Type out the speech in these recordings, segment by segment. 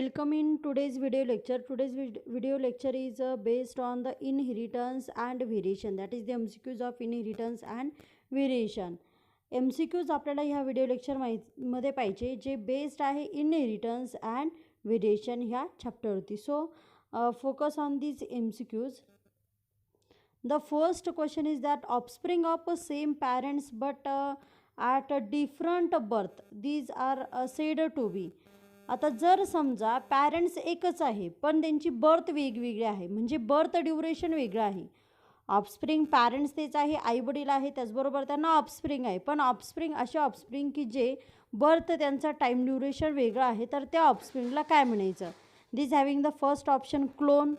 welcome in today's video lecture. Today's video lecture is based on the inheritance and variation, that is the MCQs of inheritance and variation. MCQs आपल्याला ह्या video lecture मध्ये पाहिजे जे based आहे inheritance and variation ह्या चॅप्टरवरती. So focus on these MCQs. The first question is that offspring of same parents but at a different birth, these are said to be. आता जर समजा पॅरेंट्स एकच आहे पण त्यांची बर्थ वेगवेगळी आहे, म्हणजे बर्थ ड्युरेशन वेगळं आहे. ऑफस्प्रिंग पॅरेंट्स तेच आहे, आईवडील आहे, त्याचबरोबर त्यांना ऑफस्प्रिंग आहे, पण ऑफस्प्रिंग असे ऑफस्प्रिंग की जे बर्थ त्यांचा टाईम ड्युरेशन वेगळं आहे, तर त्या ऑफस्प्रिंगला काय म्हणायचं? This having the first option clone.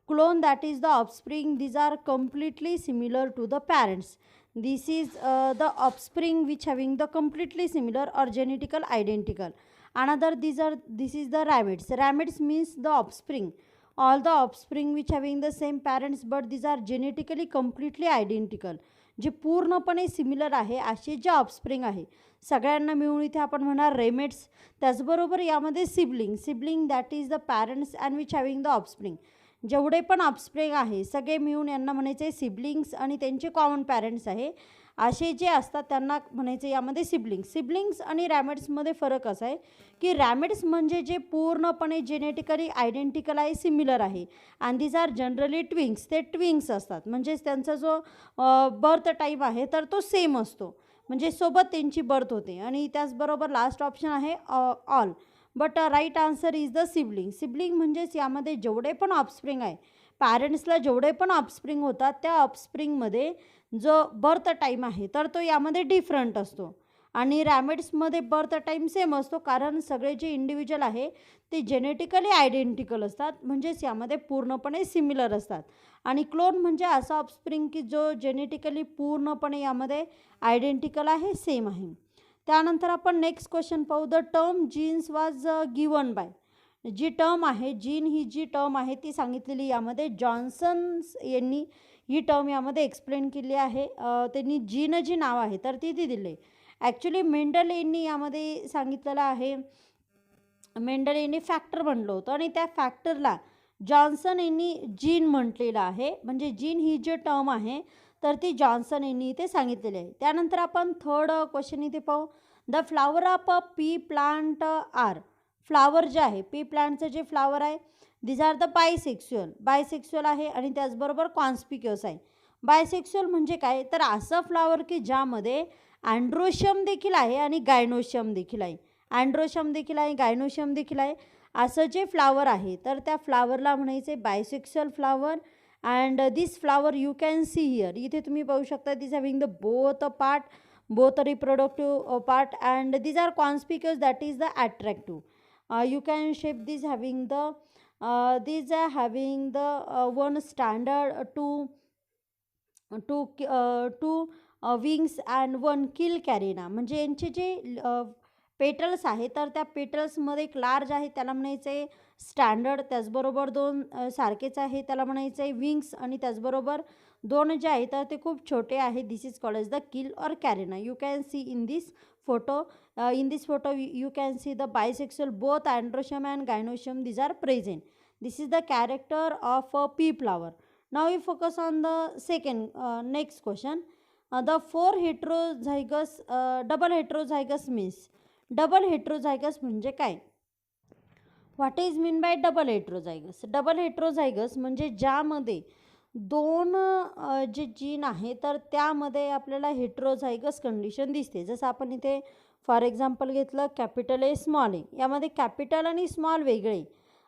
Clone, that is the offspring, these are completely similar to the parents. This is the offspring which having the completely similar or genetical identical. Another, this is the rabbits. Rabbits means the offspring, all the offspring which having the same parents but these are genetically completely identical, जे पूर्णपणे similar आहे असे जे offspring आहे सगळ्यांना मिळून इथे आपण म्हणणार रेमेट्स. त्याचबरोबर यामध्ये sibling that is the parents and which having the offspring, जेवढे पण ऑफस्प्रिंग आहे सगळे मिळून यांना म्हणायचे सिबलिंग्स आणि त्यांचे कॉमन पॅरेंट्स आहे असे जे असतात त्यांना म्हणायचे यामध्ये सिबलिंग्स आणि रॅमेट्समध्ये फरक असा आहे की रॅमेट्स म्हणजे जे पूर्णपणे जेनेटिकली आयडेंटिकल आहे, सिमिलर आहे, अँड दीज आर जनरली ट्विंग्स, ते ट्विंग्स असतात, म्हणजेच त्यांचा जो बर्थ टाईप आहे तर तो सेम असतो, म्हणजे सोबत त्यांची बर्थ होते. आणि त्याचबरोबर लास्ट ऑप्शन आहे all, but right answer is the sibling म्हणजेच यामध्ये जेवढे पण ऑफस्प्रिंग आहे पॅरेंट्सला जेवढे पण ऑफस्प्रिंग होतात त्या ऑफस्प्रिंगमध्ये जो बर्थ टाईम आहे तर तो यामध्ये डिफरंट असतो. आणि रॅमेट्समध्ये बर्थ टाईम सेम असतो कारण सगळे जे इंडिव्हिज्युअल आहे ते जेनेटिकली आयडेंटिकल असतात, म्हणजेच यामध्ये पूर्णपणे सिमिलर असतात. आणि क्लोन म्हणजे असा ऑफस्प्रिंग की जो जेनेटिकली पूर्णपणे यामध्ये आयडेंटिकल आहे, सेम आहे. त्यानंतर आपण नेक्स्ट क्वेश्चन पाहू. The term genes was given by, जी टर्म आहे जीन ही जी टर्म आहे ती सांगितलेली यामध्ये जॉन्सन्स यांनी ही टर्म यामध्ये एक्सप्लेन केली आहे. त्यांनी जीन जी नाव आहे तर ती दिले. ॲक्च्युली मेंडल यांनी यामध्ये सांगितलेलं आहे, मेंडल यांनी फॅक्टर म्हणलं होतं आणि त्या फॅक्टरला जॉन्सन यांनी जीन म्हटलेलं आहे, म्हणजे जीन ही जी टर्म आहे तर ती जॉन्सन यांनी इथे सांगितलेली आहे. त्यानंतर आपण थर्ड क्वेश्चन इथे पाहू. The flower of a pea plant are, flower जे आहे पी प्लांटचं जे फ्लावर आहे दिज आर द बायसेक्शुअल आहे आणि त्याचबरोबर कॉन्स्पिक्युअस आहे. बायसेक्शुअल म्हणजे काय, तर असं फ्लावर की ज्यामध्ये अँड्रोशियम देखील आहे आणि गायनोशियम देखील आहे, अँड्रोशियम देखील आहे, गायनोशियम देखील आहे, असं जे फ्लावर आहे तर त्या फ्लावरला म्हणायचे bisexual flower. And this flower you can see here, इथे तुम्ही पाहू शकता this having the both reproductive part and these are conspicuous that is the attractive. you can shape this having the these are having the one standard two wings and one kill carina, म्हणजे यांचे जे petals आहे तर त्या पेटल्समध्ये एक large आहे त्याला म्हणायचे स्टँडर्ड, त्याचबरोबर दोन सारखेच आहे त्याला म्हणायचे विंग्स, आणि त्याचबरोबर दोन जे आहे तर ते खूप छोटे आहे, this is called as the keel or carina. You can see in this photo, in this photo you can see the bisexual, both androecium and gynoecium, these are present. This is the character of a pea flower. Now we focus on the second next question. The four heterozygous double heterozygous means, double heterozygous म्हणजे काय, what is mean by double heterozygous. Double heterozygous म्हणजे ज्यामध्ये दोन जे gene आहे तर त्यामध्ये आपल्याला हेट्रोझायगस कंडिशन दिसते. जसं आपण इथे फॉर एक्झाम्पल घेतलं कॅपिटल ए स्मॉल ए, यामध्ये कॅपिटल आणि स्मॉल वेगळे,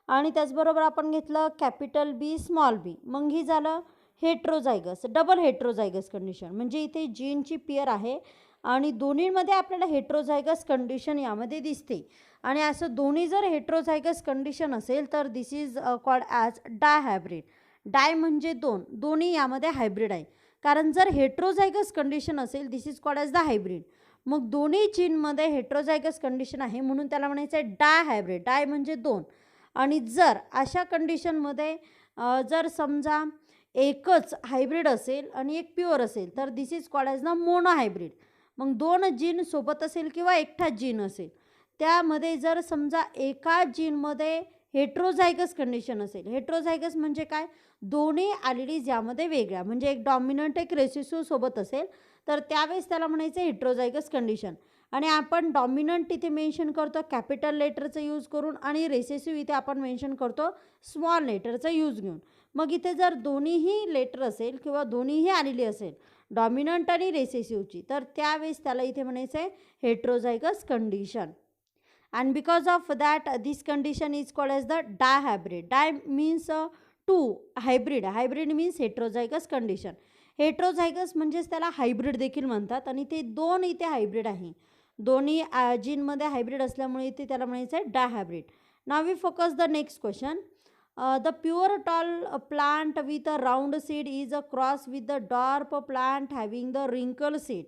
आणि त्याचबरोबर आपण घेतलं कॅपिटल बी स्मॉल बी, मग ही झालं हेट्रोझायगस, डबल हेट्रोझायगस कंडिशन, म्हणजे इथे जीनची पेअर आहे आणि दोन्हीमध्ये आपल्याला हेट्रोझायगस कंडिशन यामध्ये दिसते. आणि असं दोन्ही जर हेट्रोझायगस कंडिशन असेल तर दिस इज कॉल्ड ॲज डायहायब्रिड. डाय म्हणजे दोन्ही यामध्ये हायब्रिड आहे, कारण जर हेट्रोझायगस कंडिशन असेल this is called as the hybrid, मग दोन्ही जीनमध्ये हेट्रोझायगस कंडिशन आहे म्हणून त्याला म्हणायचं आहे डायहायब्रिड. डाय म्हणजे दोन, आणि जर अशा कंडिशनमध्ये जर समजा एकच हायब्रिड असेल आणि एक प्युअर असेल तर this is called as the mono hybrid. मग दोन जीन सोबत असेल किंवा एकटाच जीन असेल त्यामध्ये जर समजा एका जीनमध्ये हेट्रोझायगस कंडिशन असेल, हेट्रोझायगस म्हणजे काय, दोन्ही ॲलिलीज यामध्ये वेगळ्या, म्हणजे एक डॉमिनंट एक रेसेसिव्ह सोबत असेल तर त्यावेळेस त्याला म्हणायचं हेट्रोझायगस कंडिशन. आणि आपण डॉमिनंट इथे मेन्शन करतो कॅपिटल लेटरचं यूज करून आणि रेसेसिव्ह इथे आपण मेन्शन करतो स्मॉल लेटरचं यूज घेऊन. मग इथे जर दोन्हीही लेटर असेल किंवा दोन्हीही आलेली असेल डॉमिनंट आणि रेसेसिव्हची, तर त्यावेळेस त्याला इथे म्हणायचं आहे heterozygous condition. And because of that this condition is called as the dihybrid. Di means two, hybrid means heterozygous condition. Heterozygous म्हणजेच त्याला हायब्रिड देखील म्हणतात आणि ते दोन इथे हायब्रिड आहे, दोन्ही जीनमध्ये हायब्रिड असल्यामुळे इथे त्याला म्हणायचं आहे dihybrid. Now we focus the next question. The pure tall plant with a round seed is a cross with the dwarf plant having the wrinkle seed.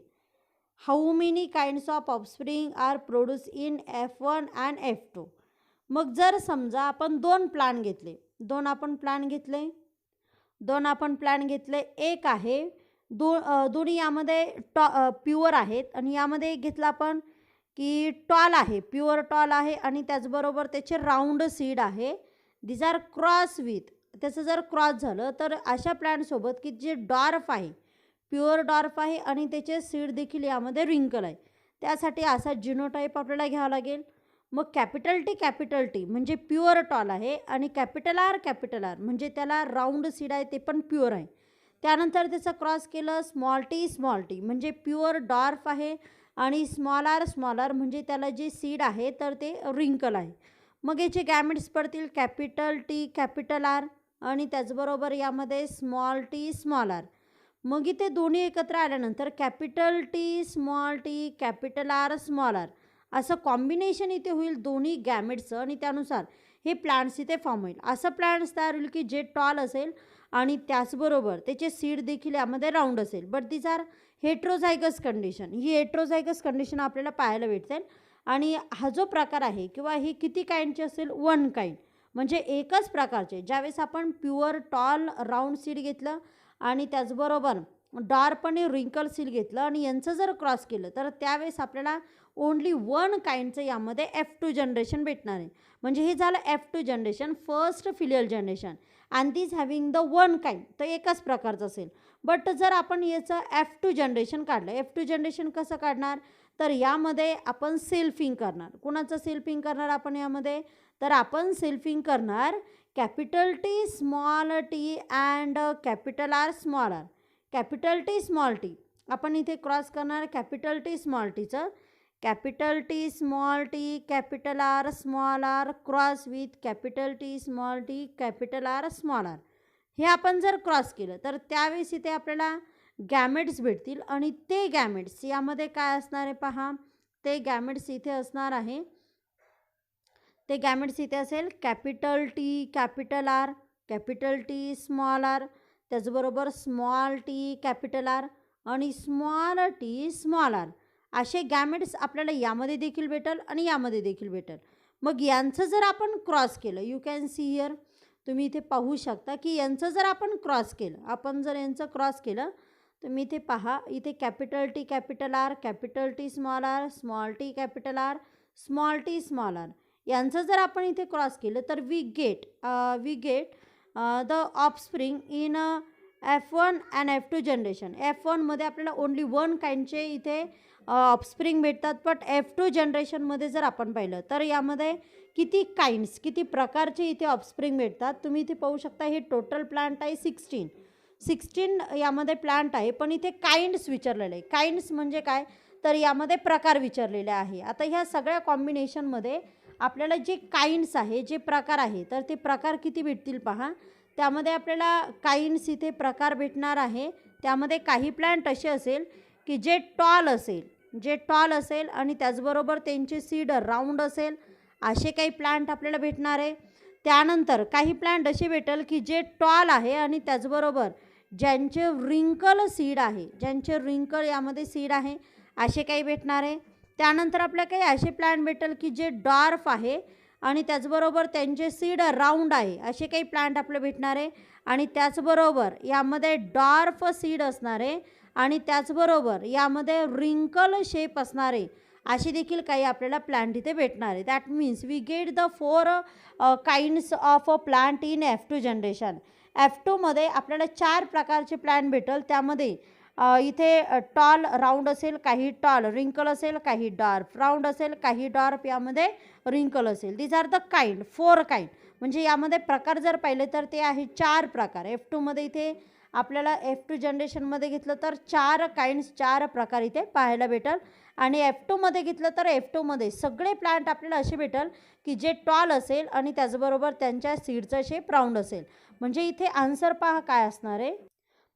How many kinds of offspring are produce in F1 and F2. मग जर समजा आपण दोन plant घेतले, एक आहे दोन्ही यामध्ये प्युअर आहेत आणि यामध्ये एक घेतला आपण की टॉल आहे, प्युअर टॉल आहे आणि त्याचबरोबर त्याचे राऊंड सीड आहे. दिज आर क्रॉस विथ, त्याचं जर क्रॉस झालं तर अशा प्लांटसोबत की जे डॉर्फ आहे, प्युअर डॉर्फ आहे आणि त्याचे सीड देखील यामध्ये रिंकल आहे, त्यासाठी असा जिनोटाईप आपल्याला घ्यावा लागेल. मग कॅपिटल टी म्हणजे प्युअर टॉल आहे आणि कॅपिटल आर म्हणजे त्याला राऊंड सीड आहे ते पण प्युअर आहे. त्यानंतर त्याचं क्रॉस केलं स्मॉल टी म्हणजे प्युअर डॉर्फ आहे आणि स्मॉल आर म्हणजे त्याला जे सीड आहे तर ते रिंकल आहे. मग याचे गॅमेट्स पडतील कॅपिटल टी कॅपिटल आर आणि त्याचबरोबर यामध्ये स्मॉल आर. मग इथे दोन्ही एकत्र आल्यानंतर capital T capital R small R असं कॉम्बिनेशन इथे होईल दोन्ही गॅमेट्सचं आणि त्यानुसार हे प्लांट्स इथे फॉर्म होईल. असं प्लांट्स तयार होईल की जे टॉल असेल आणि त्याचबरोबर त्याचे सीड देखील यामध्ये राऊंड असेल. But these are heterozygous condition. ही हेट्रोझायगस कंडिशन आपल्याला पाहायला भेटेल. आणि हा जो प्रकार आहे किंवा ही किती काइंडची असेल, वन काइंड म्हणजे एकच प्रकारचे. ज्यावेळेस आपण प्युअर टॉल राऊंड सीड घेतलं आणि त्याचबरोबर डार्प आणि रिंकल सीड घेतलं आणि यांचं जर क्रॉस केलं तर त्यावेळेस आपल्याला ओनली वन काइंडचं यामध्ये F2 जनरेशन भेटणार आहे. म्हणजे हे झालं F2 generation, first filial generation. And this having the one kind, तर एकच प्रकारचं असेल. बट जर आपण याचं F2 जनरेशन काढलं, F2 जनरेशन कसं काढणार, तर यामध्ये आपण सेल्फिंग करणार. कुणाचं सेल्फिंग करणार आपण यामध्ये, तर आपण सेल्फिंग करणार capital T small T and capital R small R. Capital T small T आपण इथे क्रॉस करणार कॅपिटल टी स्मॉल टीचं, capital T small T capital R small R cross with capital T small T capital R small R. हे आपण जर cross केलं तर त्यावेळेस इथे आपल्याला गॅमेट्स भेटतील आणि ते गॅमेट्स यामध्ये काय असणार आहे पहा, ते गॅमेट्स इथे असणार आहे, ते गॅमेट्स इथे असेल capital T capital R capital T small R, त्याचबरोबर स्मॉल टी कॅपिटल आर आणि स्मॉल टी स्मॉल आर. असे गॅमेट्स आपल्याला यामध्ये देखील भेटेल आणि यामध्ये देखील भेटेल. मग यांचं जर आपण क्रॉस केलं, यू कॅन सी हिअर, तुम्ही इथे पाहू शकता की यांचं जर आपण क्रॉस केलं, आपण जर यांचं क्रॉस केलं तुम्ही इथे पहा, इथे capital T capital R capital T small R small T capital R small T small R यांचं जर आपण इथे क्रॉस केलं तर we get the offspring in F1 and F2 generation. F1मध्ये आपल्याला ओनली वन काइंडचे इथे ऑफस्प्रिंग भेटतात, बट F2 जनरेशनमध्ये जर आपण पाहिलं तर यामध्ये किती काइंड्स, किती प्रकारचे इथे ऑफस्प्रिंग भेटतात. तुम्ही इथे पाहू शकता हे टोटल प्लांट आहे 16 यामध्ये प्लांट आहे, पण इथे काइंड्स विचारलेले आहे. काइंड्स म्हणजे काय, तर यामध्ये प्रकार विचारलेले आहे. आता ह्या सगळ्या कॉम्बिनेशनमध्ये आपल्याला जे काइंड्स आहे, जे प्रकार आहे, तर ते प्रकार किती भेटतील पहा. त्यामध्ये आपल्याला काइंड्स इथे प्रकार भेटणार आहे. त्यामध्ये काही प्लांट असे असेल की जे टॉल असेल आणि त्याचबरोबर त्यांचे सीड राऊंड असेल, असे काही प्लांट आपल्याला भेटणार आहे. त्यानंतर काही प्लांट असे भेटेल की जे टॉल आहे आणि त्याचबरोबर ज्यांचे रिंकल सीड आहे, ज्यांचे रिंकल यामध्ये सीड आहे, असे काही भेटणार आहे. त्यानंतर आपल्याला काही असे प्लांट भेटेल की जे डॉर्फ आहे आणि त्याचबरोबर त्यांचे सीड राऊंड आहे, असे काही प्लांट आपल्याला भेटणार आहे. आणि त्याचबरोबर यामध्ये डॉर्फ सीड असणारे आणि त्याचबरोबर यामध्ये रिंकल शेप असणारे अशी देखील काही आपल्याला प्लांट इथे भेटणार आहे. That means we get the 4 kinds of a plant in F2 generation. F2मध्ये आपल्याला 4 प्रकारचे प्लांट भेटेल. त्यामध्ये इथे टॉल राऊंड असेल, काही टॉल रिंकल असेल, काही डार्क राऊंड असेल, काही डार्क यामध्ये रिंकल असेल. These are the kind, 4 kind. म्हणजे यामध्ये प्रकार जर पाहिले तर ते आहे 4 प्रकार. F2मध्ये इथे आपल्याला F2 जनरेशनमध्ये घेतलं तर 4 काइंड्स, 4 प्रकार इथे पाहायला भेटेल. आणि F2मध्ये घेतलं तर F2मध्ये सगळे प्लांट आपल्याला असे भेटेल की जे टॉल असेल आणि त्याचबरोबर त्यांच्या सीडचं शेप राऊंड असेल. म्हणजे इथे आन्सर पहा काय असणार आहे.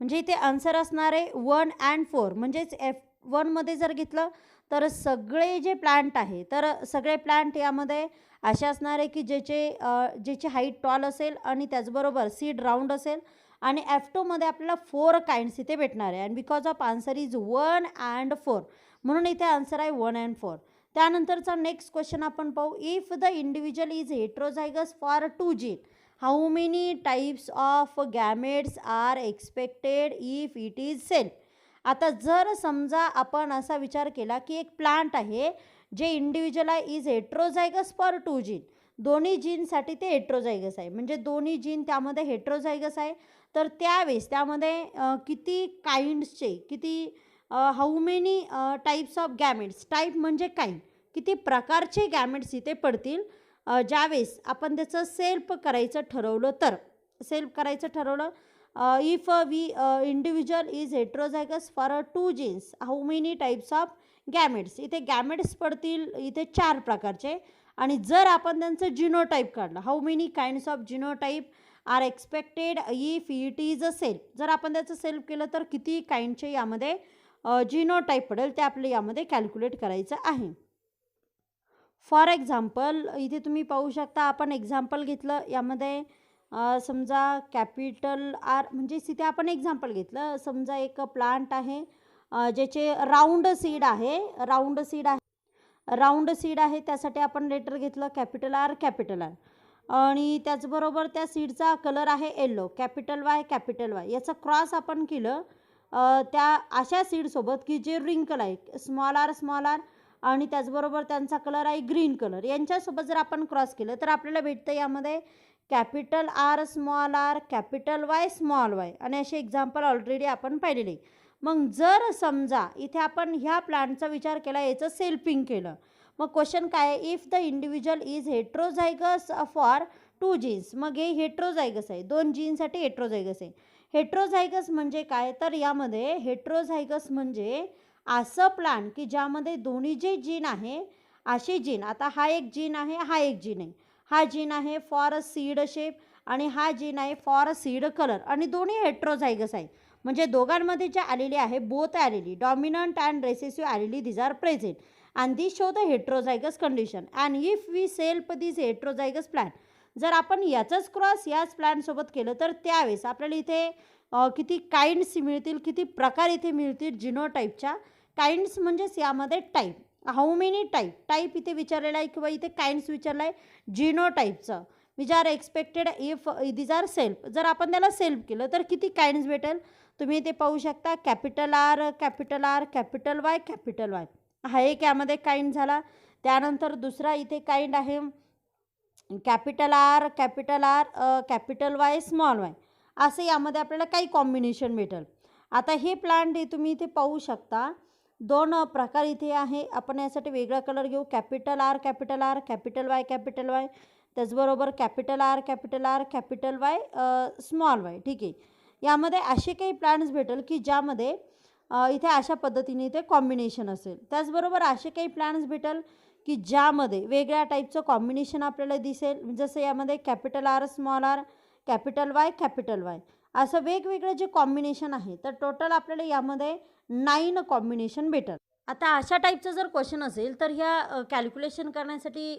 म्हणजे इथे आन्सर असणार आहे 1 and 4. म्हणजेच F1मध्ये जर घेतलं तर सगळे जे प्लांट आहे तर सगळे प्लांट यामध्ये असे असणार आहे की ज्याची हाईट टॉल असेल आणि त्याचबरोबर सीड राऊंड असेल. आणि F2मध्ये आपल्याला 4 काइंड्स इथे भेटणार आहे. And because of answer is 1 and 4, म्हणून इथे आन्सर आहे 1 and 4. त्यानंतरचा नेक्स्ट क्वेश्चन आपण पाहू. If the individual is heterozygous for 2 gene, how many types of gametes are expected if it is self. आता जर समजा आपण असा विचार केला की एक प्लांट आहे जे इंडिव्हिज्युअल आहे, इज हेट्रोझायगस फॉर 2 जीन. दोन्ही जीनसाठी ते हेट्रोझायगस आहे. म्हणजे दोन्ही जीन त्यामध्ये हेट्रोझायगस आहे. तर त्यावेळेस त्यामध्ये किती काइंड्सचे, किती how many types of gametes, type म्हणजे काइंड, किती प्रकारचे गॅमेट्स इथे पडतील ज्यावेळेस आपण त्याचं सेल्फ करायचं ठरवलं तर. सेल्फ करायचं ठरवलं if we individual is heterozygous for 2 genes, how many types of gametes. इथे गॅमेट्स पडतील इथे 4 प्रकारचे. आणि जर आपण त्यांचं जिनोटाईप काढलं, how many kinds of genotype are expected if it is a self. जर आपण त्याचं सेल्फ केलं तर किती काइंडचे यामध्ये जिनोटाईप पडेल ते आपल्याला यामध्ये कॅल्क्युलेट करायचं आहे. फॉर एक्झाम्पल इथे तुम्ही पाहू शकता, आपण एक्झाम्पल घेतलं यामध्ये समजा कॅपिटल आर, म्हणजे इथे आपण एक्झाम्पल घेतलं. समजा एक प्लांट आहे ज्याचे राऊंड सीड आहे, राऊंड सीड आहे, त्यासाठी आपण लेटर घेतलं कॅपिटल आर, कॅपिटल आर. आणि त्याचबरोबर त्या सीडचा कलर आहे yellow, capital Y, capital Y. याचं क्रॉस आपण केलं त्या अशा सीडसोबत की जे रिंकल आहे, स्मॉल आर आणि त्याचबरोबर त्यांचा कलर आहे ग्रीन कलर. यांच्यासोबत जर आपण क्रॉस केलं तर आपल्याला भेटतं यामध्ये capital R, capital Y, small Y. आणि असे एक्झाम्पल ऑलरेडी आपण पाहिलेले. मग जर समजा इथे आपण ह्या प्लांटचा विचार केला, याचं सेल्फिंग केलं, मग क्वेश्चन काय आहे, if the individual is heterozygous for 2 genes. मग हे हेट्रोझायगस आहे, 2 जीनसाठी हेट्रोझायगस आहे. हेट्रोझायगस म्हणजे काय, तर यामध्ये हेट्रोझायगस म्हणजे असं प्लांट की ज्यामध्ये दोन्ही जे जीन आहे असे जीन, आता हा एक जीन आहे, हा एक जीन आहे. हा जीन आहे फॉर अ सीड शेप आणि हा जीन आहे फॉर अ सीड कलर, आणि दोन्ही हेट्रोझायगस आहे. म्हणजे दोघांमध्ये जे आलेली आहे, बोथ आलेली, डॉमिनंट अँड रेसेसिव्ह आलेली, these are present and these show the heterozygous condition. and if we self this heterozygous plant, जर आपण याचाच क्रॉस याच प्लांटसोबत केलं तर त्यावेळेस आपल्याला इथे किती काइंड्स मिळतील, किती प्रकार इथे मिळतील जिनोटाईपच्या. काइंड्स म्हणजेच यामध्ये टाईप, हाऊ मेनी टाईप इथे विचारलेला आहे किंवा इथे काइंड्स विचारलं आहे जिनोटाईपचं. Which are expected if these are self. जर आपण त्याला सेल्फ केलं तर किती काइंड्स भेटेल, तुम्ही इथे पाहू शकता capital R, capital Y, capital Y. हा एक यामध्ये काइंड झाला. त्यानंतर दुसरा इथे काइंड आहे capital R, capital Y, small Y. असं यामध्ये आपल्याला काही कॉम्बिनेशन भेटेल. आता हे प्लांट तुम्ही इथे पाहू शकता, 2 प्रकार इथे आहे. आपण यासाठी वेगळा कलर घेऊ. कॅपिटल आर, कॅपिटल वाय, त्याचबरोबर capital R, capital Y, small Y. ठीक आहे. यामध्ये असे काही प्लांट्स भेटेल की ज्यामध्ये इथे अशा पद्धतीने इथे कॉम्बिनेशन असेल. त्याचबरोबर असे काही प्लांट्स भेटेल की ज्यामध्ये वेगळ्या टाईपचं कॉम्बिनेशन आपल्याला दिसेल. जसं यामध्ये capital R, small R, capital Y, असं वेगवेगळं जे कॉम्बिनेशन आहे, तर टोटल आपल्याला यामध्ये 9 कॉम्बिनेशन भेटेल. आता अशा टाईपचं जर क्वेश्चन असेल तर ह्या कॅल्क्युलेशन करण्यासाठी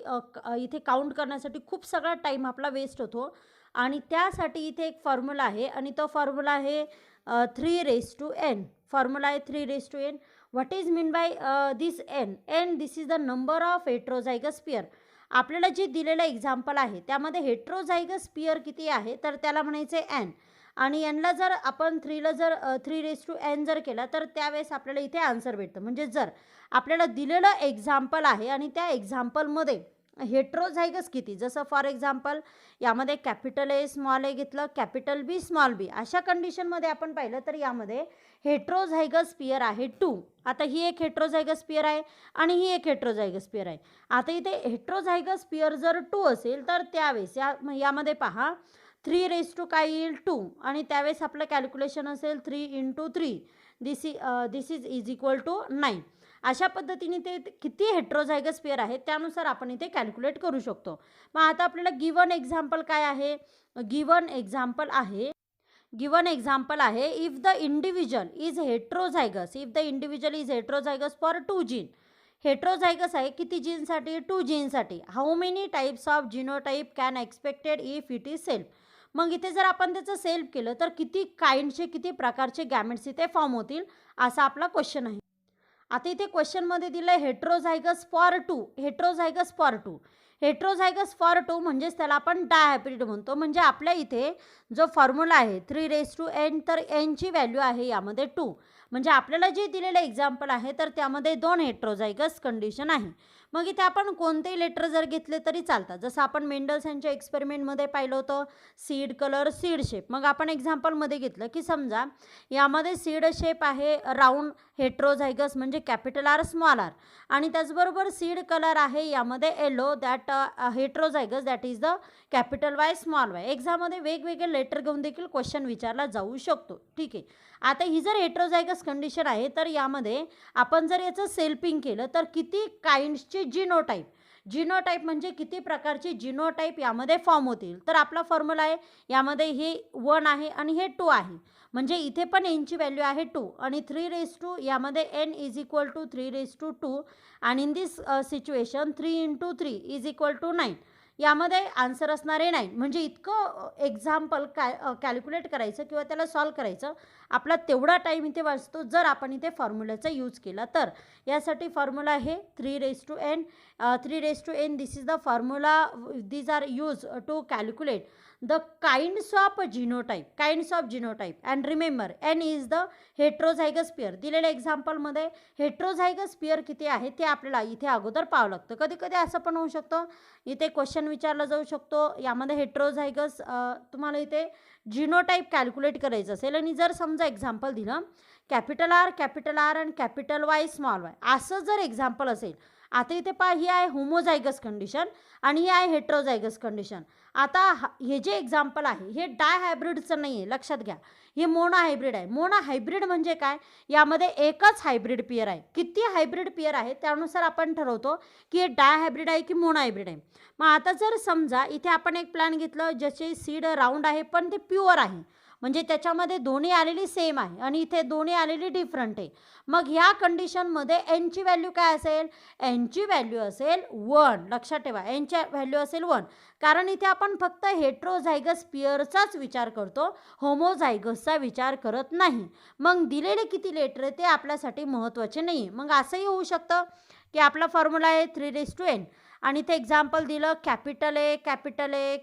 इथे काउंट करण्यासाठी खूप सगळा टाईम आपला वेस्ट होतो. आणि त्यासाठी इथे एक फॉर्म्युला आहे आणि तो फॉर्म्युला आहे 3:n. फॉर्म्युला आहे 3:n. What is mean by this n? This is the number of heterozygous pair. आपल्याला जे दिलेलं एक्झाम्पल आहे त्यामध्ये हेट्रोझायगस पेअर किती आहे तर त्याला म्हणायचं n. आणि एनला जर आपण 3ला जर 3n जर केला तर त्यावेळेस आपल्याला इथे आन्सर भेटतं. म्हणजे जर आपल्याला दिलेलं एक्झाम्पल आहे आणि त्या एक्झाम्पलमध्ये हेट्रोझायगस किती, जसं फॉर एक्झाम्पल यामध्ये कॅपिटल ए स्मॉल ए घेतलं, कॅपिटल बी स्मॉल बी, अशा कंडिशनमध्ये आपण पाहिलं तर यामध्ये हेट्रोझायगस पेअर आहे 2. आता ही एक हेट्रोझायगस पेअर आहे आणि ही एक हेट्रोझायगस पेअर आहे. आता इथे हेट्रोझायगस पेअर जर 2 असेल तर त्यावेळेस यामध्ये पहा 3 काय येईल 2 आणि त्यावेळेस आपलं कॅल्क्युलेशन असेल 3 × 3 दिस इज इक्वल टू 9. अशा पद्धतीने ते किती हेट्रोझायगस पेअर आहे त्यानुसार आपण इथे कॅल्क्युलेट करू शकतो. मग आता आपल्याला गिवन एक्झाम्पल काय आहे, गिवन एक्झाम्पल आहे if the individual is heterozygous for 2 gene. Heterozygous आहे किती जीनसाठी, 2 जीनसाठी. How many types of genotype can expected if it is self. मग इथे जर आपण त्याचं सेल्फ केलं तर किती काइंडचे किती प्रकारचे गॅमेट्स इथे फॉर्म होतील असा आपला क्वेश्चन आहे. आता इथे क्वेश्चनमध्ये दिलं आहे हेट्रोझायगस फॉर 2 म्हणजेच त्याला आपण डायहायब्रिड म्हणतो. म्हणजे आपल्या इथे जो फॉर्म्युला आहे 3n तर nची व्हॅल्यू आहे यामध्ये 2. म्हणजे आपल्याला जे दिलेलं एक्झाम्पल आहे तर त्यामध्ये 2 हेट्रोझायगस कंडिशन आहे. मग इथे आपण कोणतेही लेटर जर घेतले तरी चालतात. जसं आपण मेंडल्सनच्या एक्सपेरिमेंटमध्ये पाहिलं होतं सीड कलर सीड शेप. मग आपण एक्झाम्पलमध्ये घेतलं की समजा यामध्ये सीड शेप आहे राऊंड हेट्रोझायगस म्हणजे कॅपिटल आर स्मॉल आर आणि त्याचबरोबर सीड कलर आहे यामध्ये yellow that heterozygous that is the capital Y small Y. एक्झाममध्ये वेगवेगळे लेटर घेऊन देखील क्वेश्चन विचारला जाऊ शकतो. ठीक आहे. आता ही जर हेट्रोझायगस कंडिशन आहे तर यामध्ये आपण जर याचं सेल्फिंग केलं तर किती काइंड्सचे जिनोटाईप म्हणजे किती प्रकारचे जिनोटाईप यामध्ये फॉर्म होतील. तर आपला फॉर्म्युला आहे यामध्ये हे 1 आहे आणि हे 2 आहे. म्हणजे इथे पण nची व्हॅल्यू आहे 2 आणि 3 यामध्ये n इज इक्वल टू 3 आणि in this situation 3 × 3 is equal to 9. यामध्ये आन्सर असणारे 9. म्हणजे इतकं एक्झाम्पल कॅल्क्युलेट करायचं किंवा त्याला सॉल्व करायचं आपला तेवढा टाईम इथे वाचतो जर आपण इथे फॉर्म्युलाचा यूज केला तर. यासाठी फॉर्म्युला आहे 3n this is the formula these are use to calculate the kinds of genotype and remember n is the heterozygous pair. दिलेल्या एक्झाम्पलमध्ये हेट्रोझायगस पेअर किती आहे ते आपल्याला इथे अगोदर पाहावं लागतं. कधी कधी असं पण होऊ शकतं इथे क्वेश्चन विचारला जाऊ शकतो यामध्ये हेट्रोझायगस तुम्हाला इथे जिनोटाईप कॅल्क्युलेट करायचं असेल आणि जर समजा एक्झाम्पल दिलं कॅपिटल आर आणि कॅपिटल वाय स्मॉल वाय असं जर एक्झाम्पल असेल. आता इथे पहा ही आहे होमोझायगस कंडिशन आणि ही आहे हेट्रोझायगस कंडिशन. आता हे जे एक्झाम्पल आहे हे डायहायब्रिडचं नाही आहे, लक्षात घ्या. हे मोनो हायब्रिड आहे. मोनो हायब्रिड म्हणजे काय, यामध्ये एकच हायब्रिड पेअर आहे. किती हायब्रिड पेअर आहे त्यानुसार आपण ठरवतो की हे डायहायब्रिड आहे की मोनो हायब्रिड आहे. मग आता जर समजा इथे आपण एक प्लॅन घेतलं ज्याचे सीड राऊंड आहे पण ते प्युअर आहे म्हणजे त्याच्यामध्ये दोन्ही आलेली सेम आहे आणि इथे दोन्ही आलेली डिफरंट आहे. मग ह्या कंडिशनमध्ये एनची व्हॅल्यू काय असेल, एनची व्हॅल्यू असेल 1. लक्षात ठेवा एनची व्हॅल्यू असेल 1 कारण इथे आपण फक्त हेट्रोझायगस पेअरचाच विचार करतो, होमोझायगसचा विचार करत नाही. मग दिलेले किती लेटर ते आपल्यासाठी महत्त्वाचे नाही. मग असंही होऊ शकतं की आपला फॉर्म्युला आहे 3n आणि ते एक्झाम्पल दिलं capital A,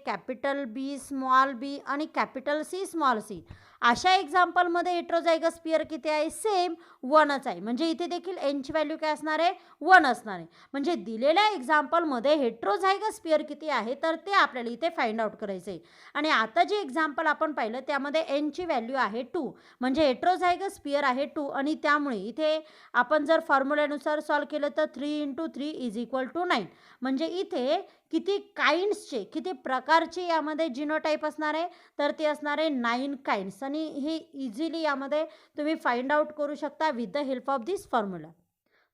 capital B, small B आणि कॅपिटल सी, स्मॉल सी. अशा एक्झाम्पलमध्ये हेट्रोझायगस पेअर किती आहे, सेम 1च आहे. म्हणजे इथे देखील एनची व्हॅल्यू काय असणार आहे, 1 असणार आहे. म्हणजे दिलेल्या एक्झाम्पलमध्ये हेट्रोझायगस पेअर किती आहे तर ते आपल्याला इथे फाइंड आउट करायचं आहे. आणि आता जे एक्झाम्पल आपण पाहिलं त्यामध्ये एनची व्हॅल्यू आहे 2 म्हणजे हेट्रोझायगस पेअर आहे 2 आणि त्यामुळे इथे आपण जर फॉर्म्युल्यानुसार सॉल्व केलं तर 3 × 3 इज इक्वल टू 9. म्हणजे इथे किती काइंड्सचे किती प्रकारचे यामध्ये जिनोटाईप असणार आहे तर ते असणार आहे 9 काइंड्स आणि हे इझिली यामध्ये तुम्ही फाइंड आउट करू शकता with the help of this formula.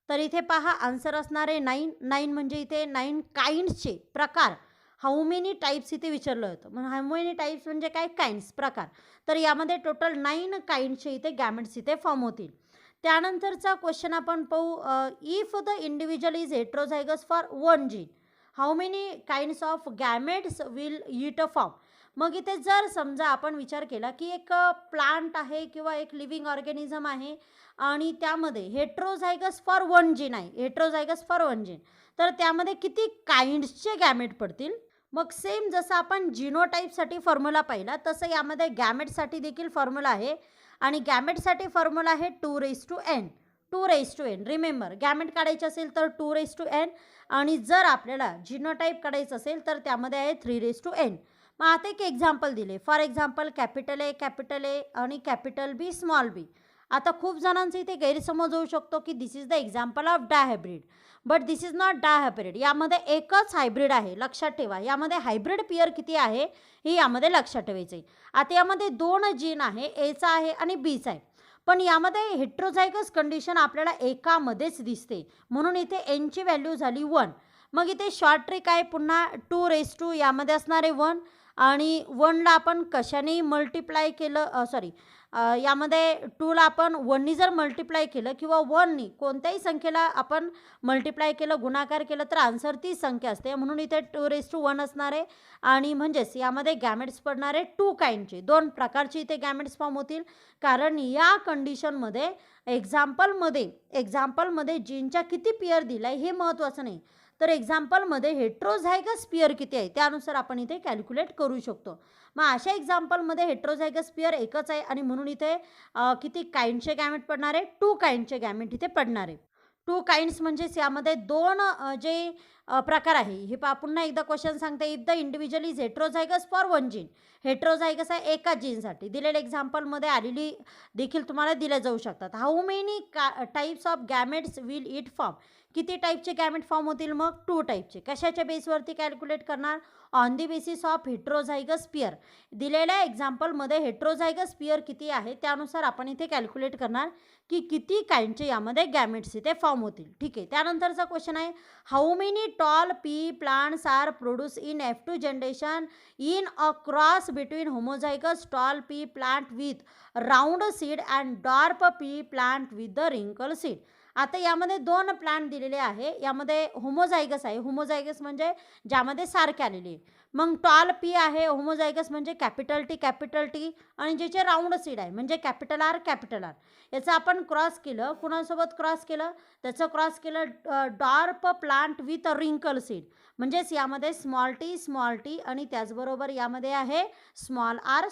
तर इथे पहा आन्सर असणार आहे 9 म्हणजे इथे 9 काइंड्सचे प्रकार. हाऊ मेनी टाईप्स इथे विचारलं होतं. मग हाऊ मेनी टाईप्स म्हणजे काय, काइंड्स प्रकार. तर यामध्ये टोटल 9 काइंड्सचे इथे गॅमेट्स इथे फॉर्म होतील. त्यानंतरचा क्वेश्चन आपण पाहू if the individual is heterozygous for 1 gene how many kinds of gametes will it form. मग इथे जर समजा आपण विचार केला की एक प्लांट आहे किंवा एक लिव्हिंग ऑर्गॅनिझम आहे आणि त्यामध्ये हेट्रोझायगस फॉर 1 जीन आहे, तर त्यामध्ये किती काइंड्सचे गॅमेट पडतील. मग सेम जसं आपण जिनोटाईपसाठी फॉर्म्युला पाहिला तसं यामध्ये गॅमेटसाठी देखील फॉर्म्युला आहे आणि गॅमेटसाठी फॉर्म्युला आहे 2:n. 2:n रिमेंबर, गॅमेट काढायचे असेल तर 2:n आणि जर आपल्याला जिनोटाईप काढायचं असेल तर त्यामध्ये आहे 3:n. मग आता एक एक्झाम्पल दिले, फॉर एक्झाम्पल कॅपिटल ए आणि कॅपिटल बी स्मॉल बी. आता खूप जणांचा इथे गैरसमज होऊ शकतो की this is the example of dihybrid, but this is not dihybrid. यामध्ये एकच हायब्रिड आहे, लक्षात ठेवा. यामध्ये हायब्रिड पेअर किती आहे हे यामध्ये लक्षात ठेवायचं आहे. आता यामध्ये 2 जीन आहे, एचा आहे आणि बीचा आहे, पण यामध्ये हेट्रोझायगस कंडिशन आपल्याला एकामध्येच दिसते, म्हणून इथे एनची व्हॅल्यू झाली 1. मग इथे शॉर्ट ट्रिक आहे, पुन्हा 2 यामध्ये असणारे 1 आणि 1ला आपण कशानेही मल्टिप्लाय केलं, यामध्ये 2ला आपण 1नी जर मल्टिप्लाय केलं किंवा 1नी कोणत्याही संख्येला आपण मल्टिप्लाय केलं, गुणाकार केलं तर आन्सर तीच संख्या असते, म्हणून इथे 2:1 असणार आहे. आणि म्हणजेच यामध्ये गॅमेट्स पडणार आहे 2 काइंडचे, 2 प्रकारचे इथे गॅमेट्स फॉर्म होतील. कारण या कंडिशनमध्ये एक्झाम्पलमध्ये जीनच्या किती पेअर दिला आहे हे महत्त्वाचं नाही, तर एक्झाम्पलमध्ये हेट्रोझायगस पेअर किती आहे त्यानुसार आपण इथे कॅल्क्युलेट करू शकतो. मग अशा एक्झाम्पलमध्ये हेट्रोझायगस पेअर एकच आहे आणि म्हणून इथे किती काइंडचे गॅमेट पडणार आहे, 2 काइंडचे गॅमेट इथे पडणार आहे. 2 काइंड्स म्हणजेच यामध्ये 2 जे प्रकार आहे हे पुन्हा एकदा क्वेश्चन सांगते. If the individual is heterozygous for 1 gene, heterozygous आहे एका जीनसाठी, दिलेल्या एक्झाम्पलमध्ये आलेली देखील तुम्हाला दिल्या जाऊ शकतात. How many types of gametes will it form, किती टाईपचे गॅमेट फॉर्म होतील, मग 2 टाईपचे. कशाच्या बेसवरती कॅल्क्युलेट करणार, on the basis of heterozygous pair. दिलेल्या एक्झाम्पलमध्ये हेट्रोझायगस पेअर किती आहे त्यानुसार आपण इथे कॅल्क्युलेट करणार की किती काइंडचे यामध्ये गॅमेट्स इथे फॉर्म होतील. ठीक आहे, त्यानंतरचा क्वेश्चन आहे, how many tall pea plants are produce in F2 generation in a cross between homozygous tall pea plant with round seed and dwarf pea plant with the wrinkle seed. आता यामध्ये 2 plant दिलेले आहे, यामध्ये homozygous आहे, homozygous म्हणजे ज्यामध्ये सारखे आलेले आहे. मग टॉल पी आहे, होमोझायगस म्हणजे कॅपिटल टी आणि ज्याचे राऊंड सीड आहे म्हणजे कॅपिटल आर. याचं आपण क्रॉस केलं, कुणासोबत क्रॉस केलं, त्याचं क्रॉस केलं डॉर्प प्लांट विथ रिंकल सीड, म्हणजेच यामध्ये स्मॉल टी आणि त्याचबरोबर यामध्ये आहे स्मॉल आर.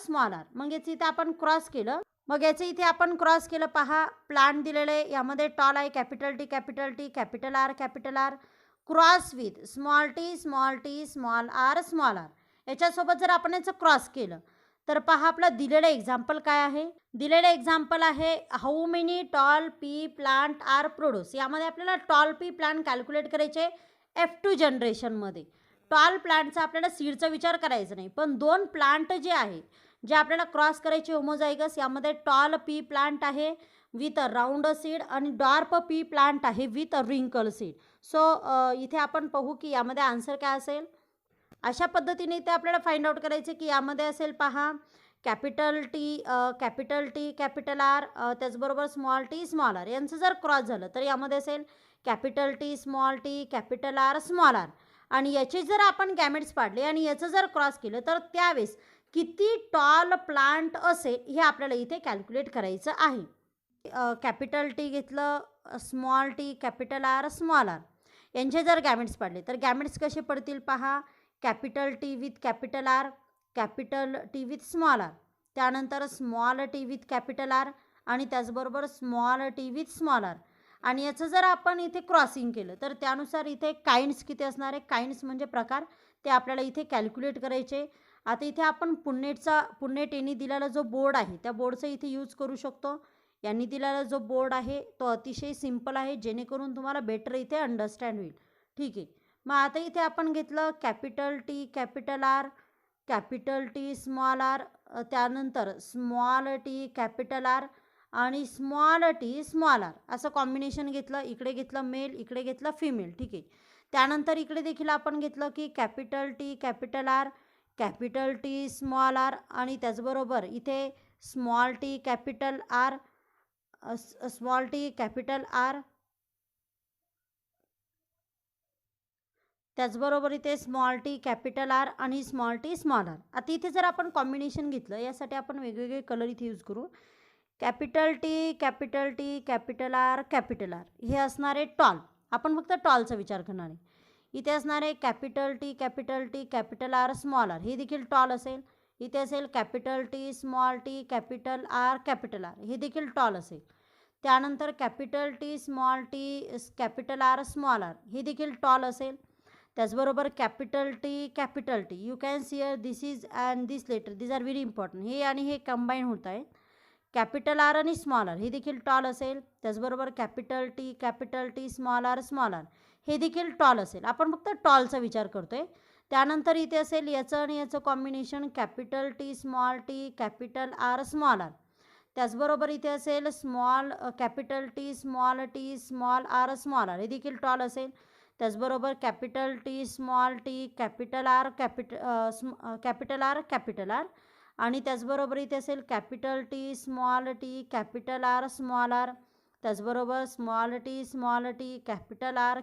मग याचं इथे आपण क्रॉस केलं, मग याचं इथे आपण क्रॉस केलं, पहा प्लांट दिलेले यामध्ये टॉल आहे, capital T, capital R, cross with small T, small R. याच्यासोबत जर आपण याचं क्रॉस केलं तर पहा आपलं दिलेलं एक्झाम्पल काय आहे, दिलेलं एक्झाम्पल आहे how many tall pea plant are produce. यामध्ये आपल्याला टॉल पी प्लांट कॅल्क्युलेट करायचे F2 जनरेशनमध्ये. टॉल प्लांटचा आपल्याला सीडचा विचार करायचा नाही, पण 2 प्लांट जे आहे जे आपल्याला क्रॉस करायचे होमोझायगस, यामध्ये टॉल पी प्लांट आहे विथ राऊंड सीड आणि डॉर्प पी प्लांट आहे विथ रिंकल सीड. सो इथे आपण पाहू की यामध्ये आन्सर काय असेल. अशा पद्धतीने इथे आपल्याला फाइंड आउट करायचे की यामध्ये असेल पहा कॅपिटल टी, कॅपिटल आर, त्याचबरोबर स्मॉल टी, स्मॉल आर. यांचं जर क्रॉस झालं तर यामध्ये असेल capital T, capital R, small R. आणि याचे जर आपण गॅमेट्स पाडले आणि याचं जर क्रॉस केलं तर त्यावेळेस किती टॉल प्लांट असेल हे आपल्याला इथे कॅल्क्युलेट करायचं आहे. कॅपिटल टी घेतलं, small T, capital R, small R, यांचे जर गॅमेट्स पाडले तर गॅमेट्स कसे पडतील पहा, capital T with capital R, capital T with small R, त्यानंतर small T with capital R आणि त्याचबरोबर small T with small R. आणि याचं जर आपण इथे क्रॉसिंग केलं तर त्यानुसार इथे काइंड्स किती असणार आहे, काइंड्स म्हणजे प्रकार, ते आपल्याला इथे कॅल्क्युलेट करायचे. आता इथे आपण पुन्नेट यांनी दिलेला जो बोर्ड आहे त्या बोर्डचा इथे यूज करू शकतो. यांनी दिलेला जो बोर्ड आहे तो अतिशय सिंपल आहे, जेणेकरून तुम्हाला बेटर इथे अंडरस्टँड होईल. ठीक आहे, मग आता इथे आपण घेतलं capital T, capital R, capital T, small R, त्यानंतर स्मॉल टी, कॅपिटल आर आणि स्मॉल टी, स्मॉल आर असं कॉम्बिनेशन घेतलं. इकडे घेतलं मेल, इकडे घेतलं फिमेल. ठीक आहे, त्यानंतर इकडे देखील आपण घेतलं की capital T, capital R, capital T, small R आणि त्याचबरोबर इथे small T, capital R, small T, capital R, त्याचबरोबर इथे स्मॉल टी, कॅपिटल आर आणि स्मॉल टी, स्मॉल आर. आता इथे जर आपण कॉम्बिनेशन घेतलं यासाठी आपण वेगवेगळे कलर इथे यूज करू. कॅपिटल टी, कॅपिटल आर, हे असणारे टॉल, आपण फक्त टॉलचा विचार करणार आहे. इथे असणार आहे capital T capital R small R, हे देखील टॉल असेल. इथे असेल कॅपिटल टी कॅपिटल आर हे देखील टॉल असेल. त्यानंतर capital T capital R small R, हे देखील टॉल असेल. त्याचबरोबर capital T you can see this is and this letter this are very important, हे आणि हे कंबाईन होत आहे. कॅपिटल आर आणि स्मॉल आर हे देखील टॉल असेल. त्याचबरोबर कॅपिटल टी स्मॉल आर हे देखील टॉल असेल. आपण फक्त टॉलचा विचार करतोय. त्यानंतर इथे असेल याचं आणि याचं combination capital T capital R small R. त्याचबरोबर इथे असेल कॅपिटल टी स्मॉल आर हे देखील टॉल असेल. त्याचबरोबर कॅपिटल टी कॅपिटल आर आणि त्याचबरोबर इथे असेल कॅपिटल टी कॅपिटल आर त्याचबरोबर स्मॉल टी कॅपिटल आर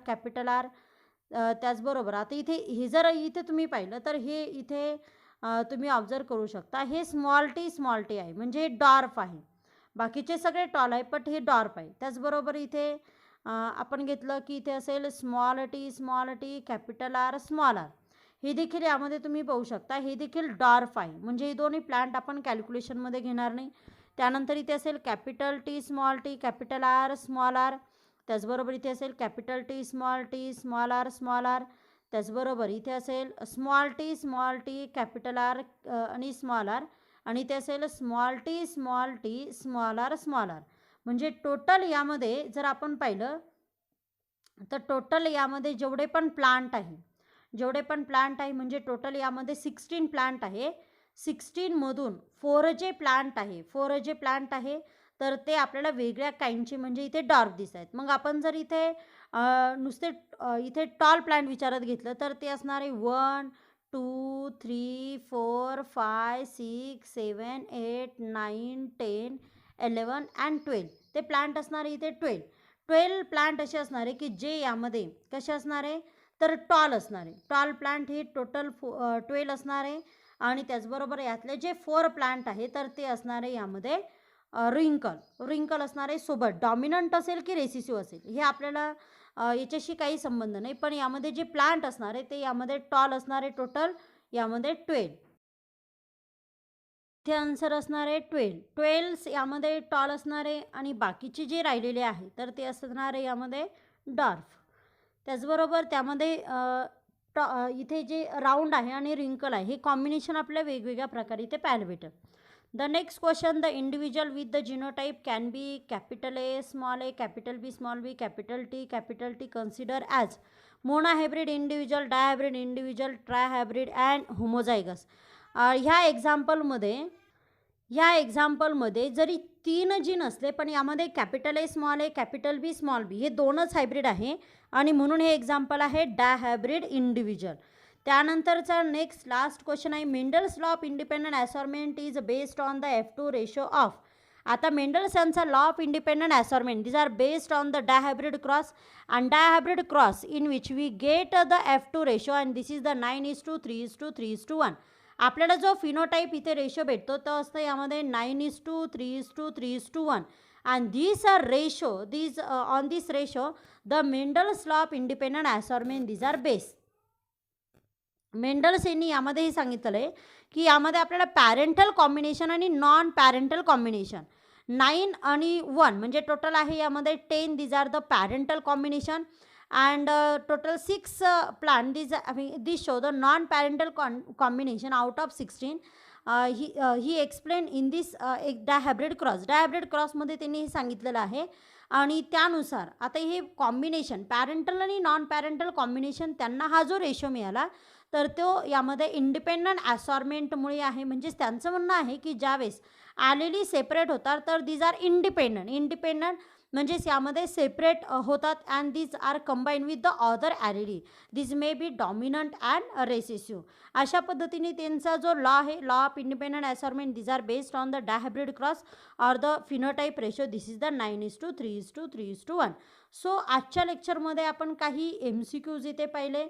त्याचबरोबर आता इथे हे जर इथे तुम्ही पाहिलं तर हे इथे तुम्ही ऑब्झर्व करू शकता, हे स्मॉल टी आहे म्हणजे हे डॉर्फ आहे. बाकीचे सगळे टॉल आहे पण हे डॉर्फ आहे. त्याचबरोबर इथे आपण घेतलं की इथे असेल स्मॉल टी कॅपिटल आर हे देखील यामध्ये तुम्ही पाहू शकता, हे देखील डॉर्फ आहे म्हणजे हे दोन्ही प्लांट आपण कॅल्क्युलेशनमध्ये घेणार नाही. त्यानंतर इथे असेल कॅपिटल टी कॅपिटल आर त्याचबरोबर इथे असेल कॅपिटल टी स्मॉल आर त्याचबरोबर इथे असेल स्मॉल टी कॅपिटल आर आणि इथे असेल स्मॉल टी स्मॉल आर म्हणजे टोटल यामध्ये जर आपण पाहिलं तर टोटल यामध्ये जेवढे पण प्लांट आहे म्हणजे टोटल यामध्ये 16 प्लांट आहे. 16 मधून 4 जे प्लांट आहे तर ते आपल्याला वेगळ्या काइंडचे म्हणजे इथे डॉर्फ दिसत आहेत. मग आपण जर इथे नुसते इथे टॉल प्लांट विचारात घेतलं तर ते असणार आहे 1 2 3 4 5 6 7 8 9 10 11 and 12 ते प्लांट असणार आहे. इथे 12 प्लांट असे असणार आहे की जे यामध्ये कसे असणार आहे तर टॉल असणार आहे. टॉल प्लांट हे टोटल 12 असणार आहे आणि त्याचबरोबर यातले जे 4 प्लांट आहे तर ते असणार आहे यामध्ये रिंकल असणार आहे. सोबत डॉमिनंट असेल की रेसिसिव्ह असेल हे आपल्याला याच्याशी काही संबंध नाही, पण यामध्ये जे प्लांट असणार आहे ते यामध्ये टॉल असणार आहे. टोटल यामध्ये 12 इथे आन्सर असणार आहे 12 यामध्ये टॉल असणार आहे आणि बाकीचे जे राहिलेले आहे तर ते असणार आहे यामध्ये डॉर्फ. त्याचबरोबर त्यामध्ये इथे जे राऊंड आहे आणि रिंकल आहे हे कॉम्बिनेशन आपल्याला वेगवेगळ्या प्रकारे इथे पाहायला भेटेल. The next question, the individual with the genotype can be capital A small a capital B small b capital T consider as monohybrid individual, dihybrid individual, trihybrid and homozygous. ह्या एक्झाम्पलमध्ये जरी 3 जीन असले पण यामध्ये capital A small a capital B small b हे 2च hybrid आहे आणि म्हणून हे एक्झाम्पल आहे डायहायब्रिड इंडिव्हिज्युअल. त्यानंतरचा नेक्स्ट लास्ट क्वेश्चन आहे, Mendel's law of independent assortment is based on the F2 ratio of. आता मेंडल्सनचा law of independent assortment this are based on the dihybrid cross and dihybrid cross in which we get the F2 ratio and this is the 9:3:3:1. आपल्याला जो phenotype इथे ratio भेटतो तो असतो यामध्ये 9:3:3:1 and these are ratio on this ratio the Mendel's law of independent assortment these are based. Mendel's यांनी यामध्ये हे सांगितलं आहे की यामध्ये आपल्याला पॅरेंटल कॉम्बिनेशन आणि नॉन पॅरेंटल कॉम्बिनेशन 9 आणि 1 म्हणजे टोटल आहे यामध्ये 10 these are the parental combination and total 6 plant this show the non parental combination out of 16. He explained in this dihybrid cross मध्ये त्यांनी हे सांगितलेलं आहे आणि त्यानुसार आता हे कॉम्बिनेशन पॅरेंटल आणि नॉन पॅरेंटल कॉम्बिनेशन त्यांना हा जो रेशो मिळाला तर तो यामध्ये इंडिपेंडंट असॉर्टमेंटमुळे आहे. म्हणजेच त्यांचं म्हणणं आहे की ज्यावेळेस ॲलेली सेपरेट होतात तर दीज आर इंडिपेंडंट म्हणजेच यामध्ये सेपरेट होतात and these are combine with the other allele this may be dominant and recessive. अशा पद्धतीने त्यांचा जो लॉ आहे law of independent assortment these are based on the dihybrid cross or the phenotype ratio this is the 9:3:3:1. So आजच्या लेक्चरमध्ये आपण काही MCQs इथे पाहिले.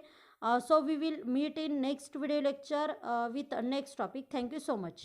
So we will meet in next video lecture with next topic. Thank you so much.